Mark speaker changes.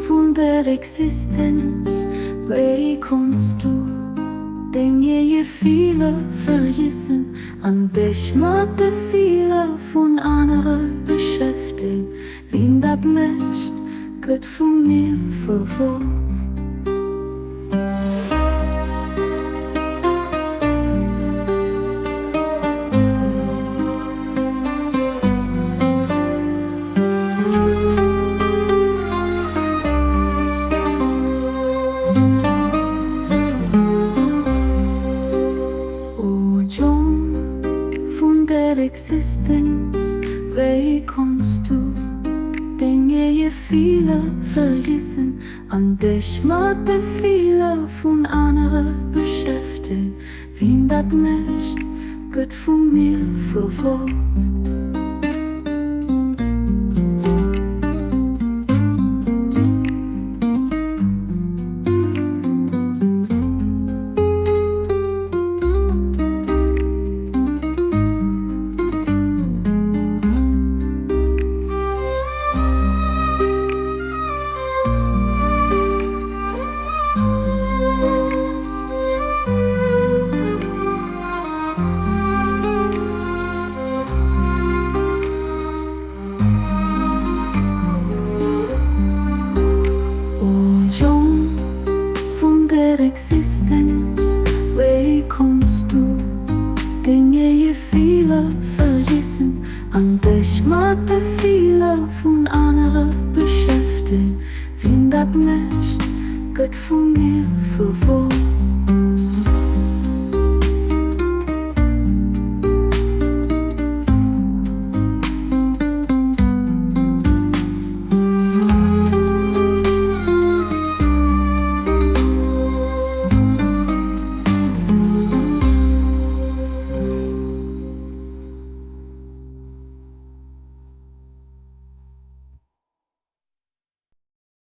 Speaker 1: Von der Existenz, wie kannst du den je viele vergessen, an dich machte viele von anderen beschäftigt, wie das möcht, Gott von mir verfolgt. Existenz, wie kannst du Dinge je viele vergessen, an dich machte viele von anderen beschäftigt, wie das möcht, Gott von mir verfolgt. Existenz, wie kannst du Dinge je viele vergessen, an dich machte viele von anderen beschäftigt, wie das möcht, Gott von mir verfolgt.